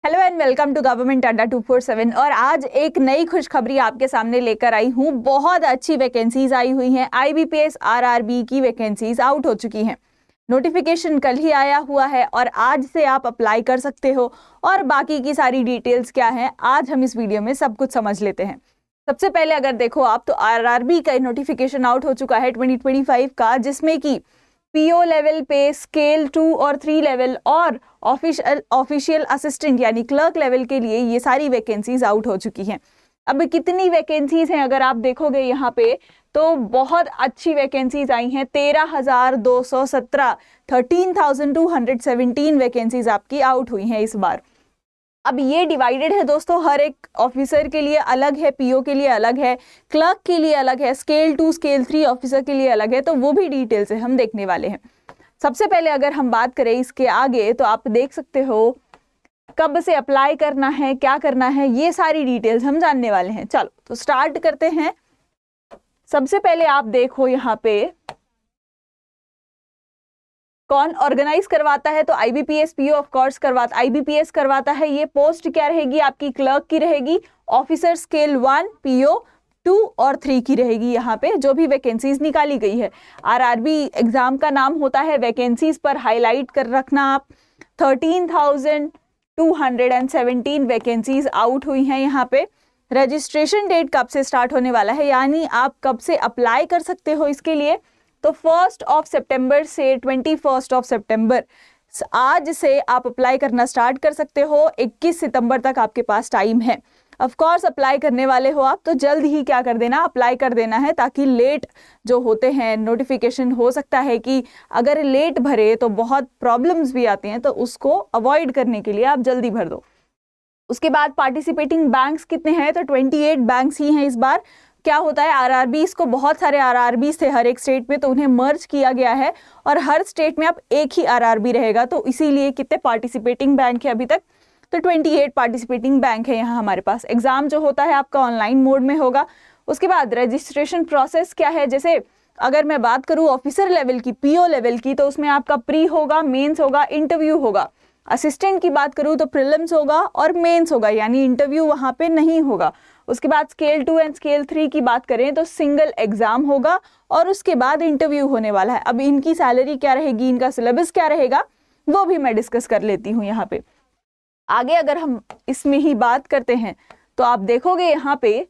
Hello and welcome to government Adda 247। और आज एक नई खुशखबरी आपके सामने लेकर आई हूँ। बहुत अच्छी वैकेंसीज आई हुई हैं। आईबीपीएस आरआरबी की वैकेंसीज आउट हो चुकी हैं। नोटिफिकेशन कल ही आया हुआ है और आज से आप अप्लाई कर सकते हो। और बाकी की सारी डिटेल्स क्या हैं आज हम इस वीडियो में सब कुछ समझ लेते हैं। सबसे पहले अगर देखो आप तो आरआरबी का नोटिफिकेशन आउट हो चुका है 2025 का, जिसमें कि पीओ लेवल पे स्केल 2 और 3 लेवल और ऑफिशियल असिस्टेंट यानी क्लर्क लेवल के लिए ये सारी वैकेंसीज आउट हो चुकी हैं। अब कितनी वैकेंसीज हैं अगर आप देखोगे यहाँ पे तो बहुत अच्छी वैकेंसीज आई हैं। 13,217 13,217 वैकेंसीज आपकी आउट हुई हैं इस बार। अब ये डिवाइडेड है दोस्तों, हर एक ऑफिसर के लिए अलग है, पीओ के लिए अलग है, क्लर्क के लिए अलग है, स्केल 2 स्केल 3 ऑफिसर के लिए अलग है। तो वो भी डिटेल से हम देखने वाले हैं। सबसे पहले अगर हम बात करें इसके आगे तो आप देख सकते हो कब से अप्लाई करना है, क्या करना है, ये सारी डिटेल्स हम जानने वाले हैं। चलो तो स्टार्ट करते हैं। सबसे पहले आप देखो यहाँ पे कौन ऑर्गेनाइज करवाता है तो आईबीपीएस पीओ ऑफ कोर्स करवाता, आईबीपीएस करवाता है। ये पोस्ट क्या रहेगी आपकी, क्लर्क की रहेगी। ऑफिसर स्केल 1 पीओ 2 और 3 की रहेगी। यहाँ पे जो भी वैकेंसीज निकाली गई है, आरआरबी एग्जाम का नाम होता है। वैकेंसीज पर हाईलाइट कर रखना आप। 13,217 वैकेंसीज आउट हुई हैं यहाँ पे। रजिस्ट्रेशन डेट कब से स्टार्ट होने वाला है, यानी आप कब से अप्लाई कर सकते हो इसके लिए, तो 1 सितंबर से 21 सितंबर आज से आप अप्लाई करना स्टार्ट कर सकते हो। 21 सितंबर तक आपके पास टाइम है। ऑफ कोर्स अप्लाई करने वाले हो आप तो जल्द ही क्या कर देना, अप्लाई कर देना है, ताकि लेट जो होते हैं नोटिफिकेशन, हो सकता है कि अगर लेट भरे तो बहुत प्रॉब्लम्स भी आती हैं, तो उसको अवॉइड करने के लिए आप जल्दी भर दो। उसके बाद पार्टिसिपेटिंग बैंक्स कितने हैं, तो 28 बैंक्स ही हैं इस बार। क्या होता है, आरआरबीज को बहुत सारे आरआरबीज थे हर एक स्टेट में, तो उन्हें मर्ज किया गया है और हर स्टेट में अब एक ही आरआरबी रहेगा। तो इसीलिए कितने पार्टिसिपेटिंग बैंक है अभी तक, तो 28 पार्टिसिपेटिंग बैंक है यहाँ हमारे पास। एग्जाम जो होता है आपका ऑनलाइन मोड में होगा। उसके बाद रजिस्ट्रेशन प्रोसेस क्या है, जैसे अगर मैं बात करूँ ऑफिसर लेवल की, पीओ लेवल की, तो उसमें आपका प्री होगा, मेंस होगा, इंटरव्यू होगा। असिस्टेंट की बात करूँ तो प्रीलिम्स होगा और मेंस होगा, यानी इंटरव्यू वहाँ पे नहीं होगा। उसके बाद स्केल 2 एंड स्केल 3 की बात करें तो सिंगल एग्जाम होगा और उसके बाद इंटरव्यू होने वाला है। अब इनकी सैलरी क्या रहेगी, इनका सिलेबस क्या रहेगा, वो भी मैं डिस्कस कर लेती हूँ यहाँ पे। आगे अगर हम इसमें ही बात करते हैं तो आप देखोगे यहाँ पे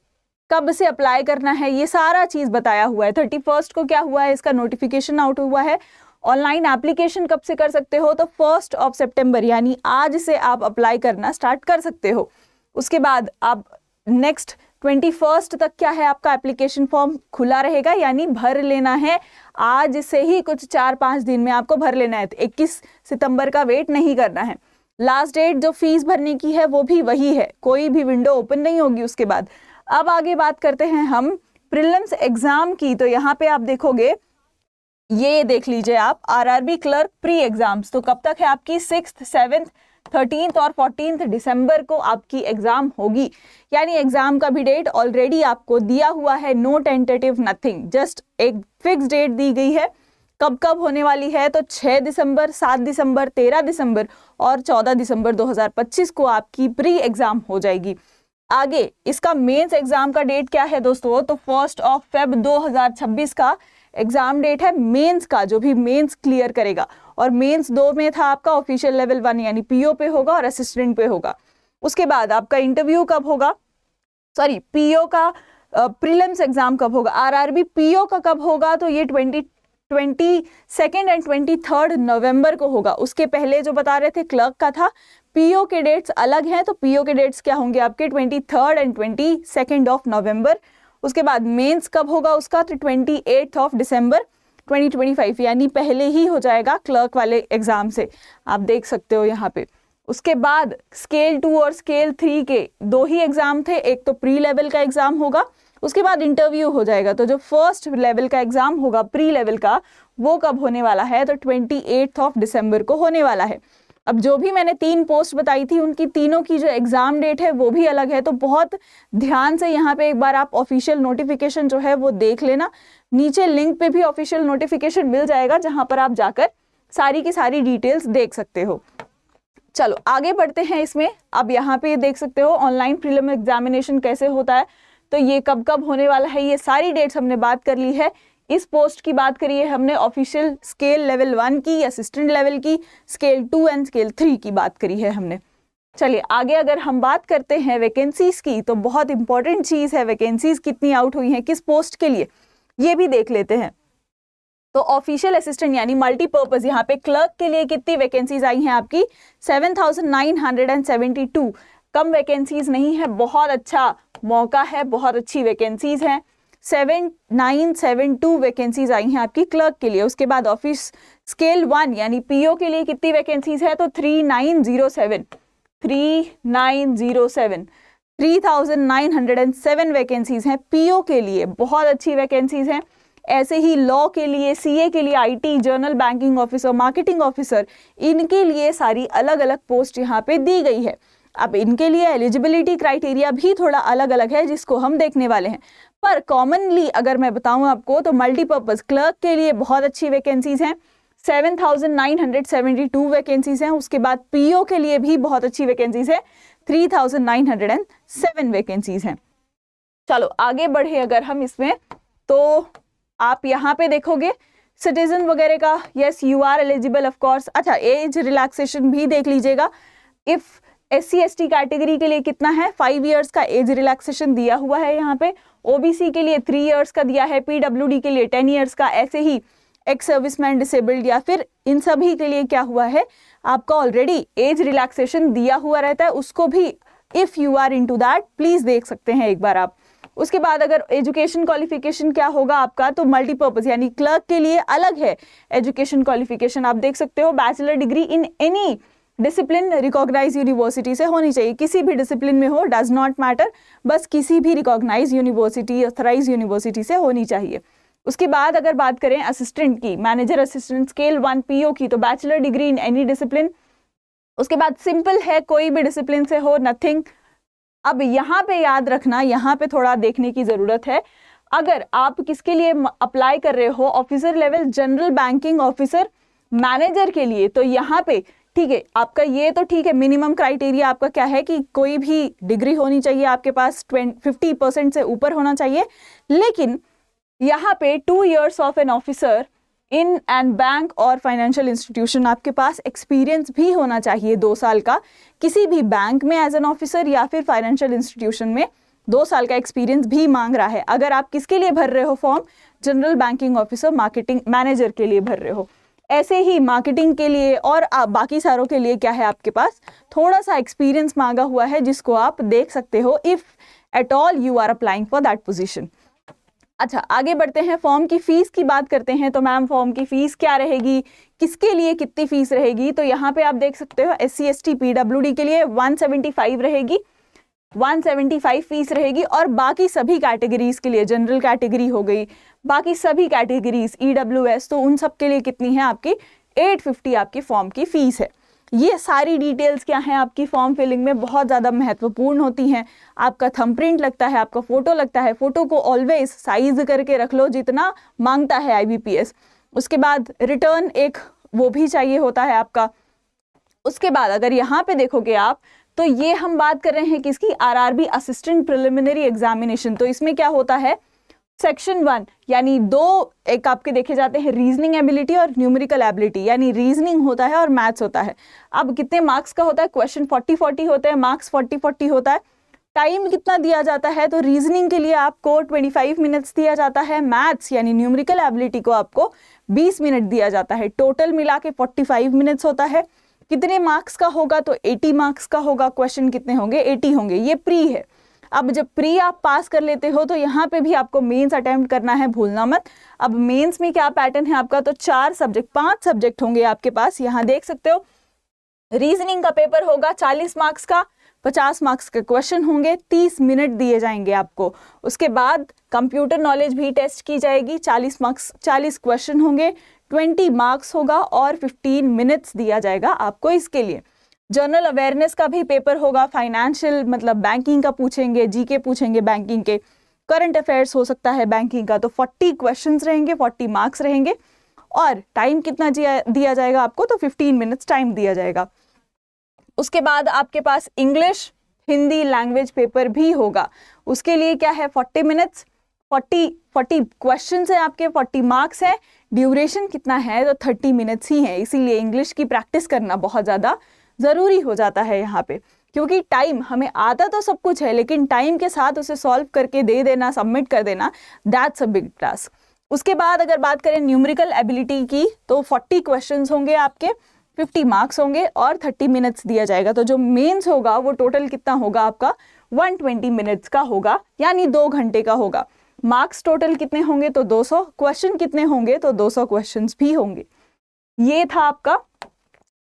कब से अप्लाई करना है, ये सारा चीज बताया हुआ है। 31 को क्या हुआ है, इसका नोटिफिकेशन आउट हुआ है। ऑनलाइन एप्लीकेशन कब से कर सकते हो, तो 1 सितंबर यानी आज से आप अप्लाई करना स्टार्ट कर सकते हो। उसके बाद आप नेक्स्ट 21 तक क्या है, आपका एप्लीकेशन फॉर्म खुला रहेगा, यानी भर लेना है आज से ही, कुछ 4-5 दिन में आपको भर लेना है। तो 21 सितंबर का वेट नहीं करना है। लास्ट डेट जो फीस भरने की है वो भी वही है, कोई भी विंडो ओपन नहीं होगी उसके बाद। अब आगे बात करते हैं हम प्रीलिम्स एग्जाम की। तो यहाँ पे आप देखोगे, ये देख लीजिए आप, आरआरबी क्लर्क प्री एग्जाम्स तो कब तक है आपकी, 6th 7th 13th और 14th दिसंबर को आपकी एग्जाम होगी। यानी एग्जाम का भी डेट ऑलरेडी आपको दिया हुआ है, नो टेंटेटिव नथिंग, जस्ट एक फिक्स डेट दी गई है। कब कब होने वाली है, तो 6 दिसंबर, 7 दिसंबर, 13 दिसंबर और 14 दिसंबर 2025 को आपकी प्री एग्जाम हो जाएगी। आगे इसका मेंस एग्जाम का डेट क्या है दोस्तों, तो 1 February 2026 का एग्जाम डेट है मेंस का, जो भी मेंस क्लियर करेगा। और मेंस 2 में था आपका, ऑफिशियल लेवल 1 यानी पीओ पे होगा और असिस्टेंट पे होगा। उसके बाद आपका इंटरव्यू कब होगा, सॉरी पीओ का प्रीलिम्स एग्जाम कब होगा, आरआरबी पीओ का कब होगा, तो ये 22nd एंड 23rd नवंबर को होगा। उसके पहले जो बता रहे थे क्लर्क का था, पीओ के डेट्स अलग हैं, तो पीओ के डेट्स क्या होंगे आपके 23rd एंड 22nd नवंबर। उसके बाद मेंस कब होगा उसका, तो 28 दिसंबर 2025, यानी पहले ही हो जाएगा क्लर्क वाले एग्जाम से, आप देख सकते हो यहाँ पे। उसके बाद स्केल 2 और स्केल 3 के 2 ही एग्जाम थे, एक तो प्री लेवल का एग्जाम होगा, उसके बाद इंटरव्यू हो जाएगा। तो जो फर्स्ट लेवल का एग्जाम होगा प्री लेवल का, वो कब होने वाला है, तो 28 दिसंबर को होने वाला है। अब जो भी मैंने 3 पोस्ट बताई थी, उनकी तीनों की जो एग्जाम डेट है वो भी अलग है। तो बहुत ध्यान से यहाँ पे एक बार आप ऑफिशियल नोटिफिकेशन जो है वो देख लेना। नीचे लिंक पे भी ऑफिशियल नोटिफिकेशन मिल जाएगा, जहां पर आप जाकर सारी की सारी डिटेल्स देख सकते हो। चलो आगे बढ़ते हैं इसमें। अब यहाँ पे देख सकते हो ऑनलाइन प्रीलिम एग्जामिनेशन कैसे होता है, तो ये कब कब होने वाला है, ये सारी डेट्स हमने बात कर ली है। इस पोस्ट की बात करी है हमने ऑफिशियल स्केल लेवल 1 की, असिस्टेंट लेवल की, स्केल 2 एंड स्केल 3 की बात करी है हमने। चलिए आगे अगर हम बात करते हैं वैकेंसीज की, तो बहुत इंपॉर्टेंट चीज है वैकेंसीज कितनी आउट हुई हैं किस पोस्ट के लिए, ये भी देख लेते हैं। तो ऑफिशियल असिस्टेंट यानी मल्टीपर्पज, यहाँ पे क्लर्क के लिए कितनी वैकेंसीज आई हैं आपकी 7972। कम वैकेंसीज नहीं है, बहुत अच्छा मौका है, बहुत अच्छी वैकेंसीज हैं। 7972 वैकेंसीज आई हैं आपकी क्लर्क के लिए। उसके बाद ऑफिस स्केल 1 यानी पीओ के लिए कितनी वैकेंसीज है, तो 3907 वैकेंसीज हैं पीओ के लिए, बहुत अच्छी वैकेंसीज हैं। ऐसे ही लॉ के लिए, सीए के लिए, IT, journal banking officer, marketing officer, इनके लिए सारी अलग अलग पोस्ट यहाँ पे दी गई है। अब इनके लिए एलिजिबिलिटी क्राइटेरिया भी थोड़ा अलग अलग है जिसको हम देखने वाले हैं, पर कॉमनली अगर मैं बताऊं आपको तो मल्टीपर्पज क्लर्क के लिए बहुत अच्छी वैकेंसीज हैं, 7972 वैकेंसीज हैं। उसके बाद पीओ के लिए भी बहुत अच्छी वैकेंसीज है, 3907 वैकेंसीज हैं। चलो आगे बढ़े अगर हम इसमें, तो आप यहाँ पे देखोगे सिटीजन वगैरह का, yes you are eligible of course. अच्छा एज रिलैक्सेशन भी देख लीजिएगा, इफ SC/ST कैटेगरी के लिए कितना है, 5 इयर्स का एज रिलैक्सेशन दिया हुआ है यहाँ पे, ओबीसी के लिए 3 इयर्स का दिया है, पीडब्ल्यूडी के लिए 10 इयर्स का, ऐसे ही एक्स सर्विसमैन, डिसेबल्ड या फिर इन सभी के लिए क्या हुआ है आपका ऑलरेडी एज रिलैक्सेशन दिया हुआ रहता है, उसको भी if you are into that please देख सकते हैं एक बार आप। उसके बाद अगर एजुकेशन क्वालिफिकेशन क्या होगा आपका, तो मल्टीपर्पज यानी क्लर्क के लिए अलग है एजुकेशन क्वालिफिकेशन, आप देख सकते हो bachelor degree in any discipline recognise university से होनी चाहिए, किसी भी डिसिप्लिन में हो डज नॉट मैटर, बस किसी भी रिकॉग्नाइज यूनिवर्सिटी, ऑथराइज यूनिवर्सिटी से होनी चाहिए। उसके बाद अगर बात करें असिस्टेंट की, मैनेजर असिस्टेंट स्केल 1 पीओ की, तो bachelor degree in any discipline. उसके बाद सिंपल है, कोई भी डिसिप्लिन से हो, नथिंग। अब यहाँ पे याद रखना, यहाँ पे थोड़ा देखने की जरूरत है, अगर आप किसके लिए अप्लाई कर रहे हो, officer level general banking officer manager के लिए, तो यहाँ पे ठीक है आपका ये तो ठीक है, मिनिमम क्राइटेरिया आपका क्या है कि कोई भी डिग्री होनी चाहिए आपके पास, 50% से ऊपर होना चाहिए, लेकिन यहाँ पे 2 years of an officer in and bank और फाइनेंशियल इंस्टीट्यूशन, आपके पास एक्सपीरियंस भी होना चाहिए 2 साल का, किसी भी बैंक में एज एन ऑफिसर या फिर फाइनेंशियल इंस्टीट्यूशन में 2 साल का एक्सपीरियंस भी मांग रहा है। अगर आप किसके लिए भर रहे हो form, general banking officer marketing manager के लिए भर रहे हो, ऐसे ही मार्केटिंग के लिए और बाकी सारों के लिए क्या है आपके पास थोड़ा सा एक्सपीरियंस मांगा हुआ है, जिसको आप देख सकते हो if at all you are applying for that position. अच्छा आगे बढ़ते हैं, फॉर्म की फीस की बात करते हैं। तो मैम फॉर्म की फीस क्या रहेगी, किसके लिए कितनी फीस रहेगी, तो यहाँ पे आप देख सकते हो SC/ST PWD के लिए 175 रहेगी, 175 फीस रहेगी, और बाकी सभी कैटेगरीज के लिए, जनरल कैटेगरी हो गई, बाकी सभी कैटेगरीज EWS, तो उन सब के लिए कितनी है आपकी 850 आपकी फॉर्म की फीस है। ये सारी डिटेल्स क्या हैं आपकी फॉर्म फिलिंग में बहुत ज़्यादा महत्वपूर्ण होती हैं। आपका थंबप्रिंट लगता है, आपका फोटो लगता है, फोटो को ऑलवेज साइज करके रख लो जितना मांगता है IBPS। उसके बाद रिटर्न एक वो भी चाहिए होता है आपका। उसके बाद अगर यहाँ पे देखोगे आप, तो ये हम बात कर रहे हैं किसकी, RRB असिस्टेंट प्रिलिमिनरी एग्जामिनेशन। तो इसमें क्या होता है, सेक्शन 1 यानी 2 एक आपके देखे जाते हैं, रीजनिंग एबिलिटी और न्यूमेरिकल एबिलिटी, यानी रीजनिंग होता है और मैथ्स होता है। अब कितने मार्क्स का होता है, क्वेश्चन 40-40 होते हैं, मार्क्स 40-40 होता है। टाइम कितना दिया जाता है, तो रीजनिंग के लिए आपको 25 मिनट्स दिया जाता है, मैथ्स यानी न्यूमेरिकल एबिलिटी को आपको 20 मिनट दिया जाता है, टोटल मिला के 45 मिनट्स होता है। कितने मार्क्स का होगा, तो 80 मार्क्स का होगा। क्वेश्चन कितने होंगे, 80 होंगे। ये प्री है। अब जब प्री आप पास कर लेते हो तो यहाँ पे भी आपको मेंस अटेम्प्ट करना है, भूलना मत। अब मेंस में क्या पैटर्न है आपका, तो 5 सब्जेक्ट होंगे आपके पास, यहाँ देख सकते हो। रीजनिंग का पेपर होगा 40 मार्क्स का, 50 मार्क्स के क्वेश्चन होंगे, 30 मिनट दिए जाएंगे आपको। उसके बाद कंप्यूटर नॉलेज भी टेस्ट की जाएगी, 40 मार्क्स, 40 क्वेश्चन होंगे, 20 मार्क्स होगा और 15 मिनट्स दिया जाएगा आपको इसके लिए। जनरल अवेयरनेस का भी पेपर होगा, फाइनेंशियल मतलब बैंकिंग का पूछेंगे, जीके पूछेंगे बैंकिंग के, करंट अफेयर्स हो सकता है बैंकिंग का। तो 40 क्वेश्चंस रहेंगे, 40 मार्क्स रहेंगे, और टाइम कितना दिया जाएगा आपको, तो 15 मिनट्स टाइम दिया जाएगा। उसके बाद आपके पास इंग्लिश हिंदी लैंग्वेज पेपर भी होगा। उसके लिए क्या है, 40 मिनट्स, 40 क्वेश्चंस है आपके, 40 मार्क्स है, ड्यूरेशन कितना है तो 30 मिनट्स ही है। इसीलिए इंग्लिश की प्रैक्टिस करना बहुत ज़्यादा ज़रूरी हो जाता है यहाँ पे, क्योंकि टाइम, हमें आता तो सब कुछ है लेकिन टाइम के साथ उसे सॉल्व करके दे देना, सबमिट कर देना, दैट्स अ बिग टास्क। उसके बाद अगर बात करें न्यूमेरिकल एबिलिटी की तो 40 क्वेश्चंस होंगे आपके, 50 मार्क्स होंगे और 30 मिनट्स दिया जाएगा। तो जो मेंस होगा वो टोटल कितना होगा आपका, 120 मिनट्स का होगा, यानी 2 घंटे का होगा। मार्क्स टोटल कितने होंगे तो 200, क्वेश्चन कितने होंगे तो 200 क्वेश्चंस भी होंगे। ये था आपका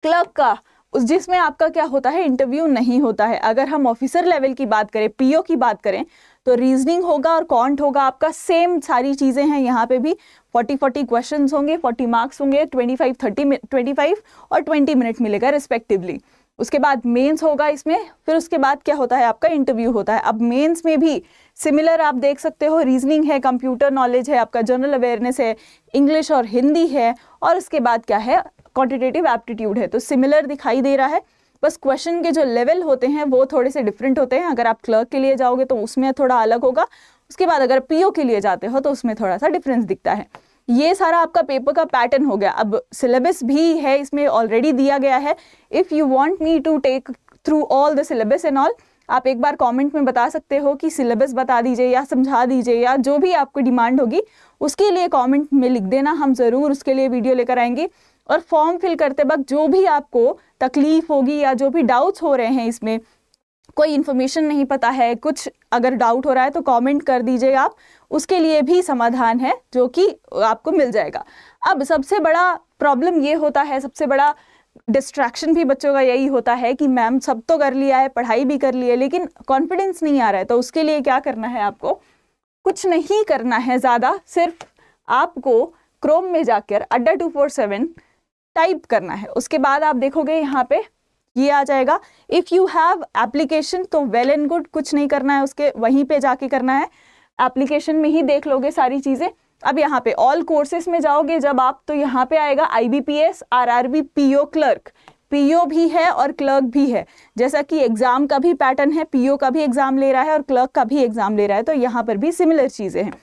क्लर्क का, जिसमें आपका क्या होता है, इंटरव्यू नहीं होता है। अगर हम ऑफिसर लेवल की बात करें, पीओ की बात करें, तो रीजनिंग होगा और कॉन्ट होगा आपका, सेम सारी चीजें हैं यहाँ पे भी। 40 क्वेश्चंस होंगे, 40 मार्क्स होंगे, 25 और 20 मिनट मिलेगा रिस्पेक्टिवली। उसके बाद मेंस होगा इसमें, फिर उसके बाद क्या होता है आपका, इंटरव्यू होता है। अब मेंस में भी सिमिलर आप देख सकते हो, रीजनिंग है, कंप्यूटर नॉलेज है, आपका जनरल अवेयरनेस है, इंग्लिश और हिंदी है, और उसके बाद क्या है, क्वांटिटेटिव एप्टीट्यूड है। तो सिमिलर दिखाई दे रहा है, बस क्वेश्चन के जो लेवल होते हैं वो थोड़े से डिफरेंट होते हैं। अगर आप क्लर्क के लिए जाओगे तो उसमें थोड़ा अलग होगा, उसके बाद अगर पीओ के लिए जाते हो तो उसमें थोड़ा सा डिफरेंस दिखता है। ये सारा आपका पेपर का पैटर्न हो गया। अब सिलेबस भी है इसमें ऑलरेडी दिया गया है। If you want me to take through all the syllabus and all, आप एक बार कमेंट में बता सकते हो कि सिलेबस बता दीजिए या समझा दीजिए, या जो भी आपको डिमांड होगी उसके लिए कमेंट में लिख देना, हम ज़रूर उसके लिए वीडियो लेकर आएंगे। और फॉर्म फिल करते वक्त जो भी आपको तकलीफ होगी या जो भी डाउट्स हो रहे हैं, इसमें कोई इन्फॉर्मेशन नहीं पता है, कुछ अगर डाउट हो रहा है तो कमेंट कर दीजिए आप, उसके लिए भी समाधान है जो कि आपको मिल जाएगा। अब सबसे बड़ा प्रॉब्लम ये होता है, सबसे बड़ा डिस्ट्रैक्शन भी बच्चों का यही होता है कि मैम सब तो कर लिया है, पढ़ाई भी कर ली है, लेकिन कॉन्फिडेंस नहीं आ रहा है। तो उसके लिए क्या करना है, आपको कुछ नहीं करना है ज़्यादा, सिर्फ आपको क्रोम में जाकर अड्डा 247 टाइप करना है। उसके बाद आप देखोगे यहाँ पे ये आ जाएगा, इफ़ यू हैव एप्लीकेशन तो वेल एंड गुड, कुछ नहीं करना है, उसके वहीं पे जाके करना है, एप्लीकेशन में ही देख लोगे सारी चीज़ें। अब यहाँ पे ऑल कोर्सेज में जाओगे जब आप, तो यहाँ पे आएगा IBPS, RRB, PO, clerk. PO भी है और क्लर्क भी है, जैसा कि एग्जाम का भी पैटर्न है, PO का भी एग्जाम ले रहा है और क्लर्क का भी एग्जाम ले रहा है, तो यहाँ पर भी सिमिलर चीज़ें हैं।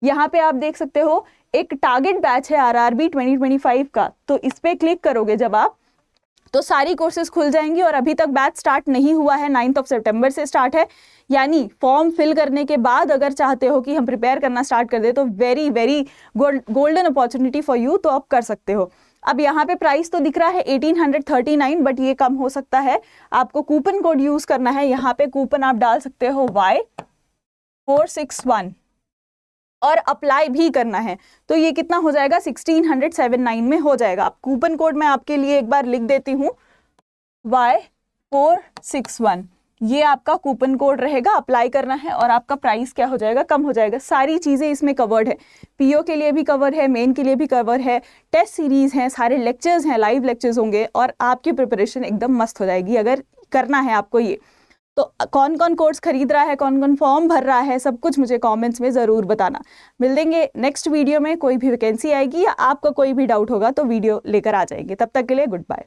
यहाँ पे आप देख सकते हो एक टारगेट बैच है RRB 2025 का, तो इस पे क्लिक करोगे जब आप, तो सारी कोर्सेज खुल जाएंगी। और अभी तक बैच स्टार्ट नहीं हुआ है, 9 सितंबर से स्टार्ट है, यानी फॉर्म फिल करने के बाद अगर चाहते हो कि हम प्रिपेयर करना स्टार्ट कर दे तो very very golden opportunity for you, तो आप कर सकते हो। अब यहाँ पे प्राइस तो दिख रहा है 1839, बट ये कम हो सकता है, आपको कूपन कोड यूज करना है। यहाँ पे कूपन आप डाल सकते हो Y461 और अप्लाई भी करना है, तो ये कितना हो जाएगा, 1679 में हो जाएगा। आप कूपन कोड मैं आपके लिए एक बार लिख देती हूँ, Y461, ये आपका कूपन कोड रहेगा, अप्लाई करना है और आपका प्राइस क्या हो जाएगा, कम हो जाएगा। सारी चीज़ें इसमें कवर्ड है, पीओ के लिए भी कवर है, मेन के लिए भी कवर है, टेस्ट सीरीज हैं, सारे लेक्चर्स हैं, लाइव लेक्चर्स होंगे और आपकी प्रिपरेशन एकदम मस्त हो जाएगी अगर करना है आपको ये। तो कौन कौन कोर्स खरीद रहा है, कौन कौन फॉर्म भर रहा है, सब कुछ मुझे कमेंट्स में ज़रूर बताना। मिल देंगे नेक्स्ट वीडियो में, कोई भी वैकेंसी आएगी या आपका कोई भी डाउट होगा तो वीडियो लेकर आ जाएंगे। तब तक के लिए गुड बाय।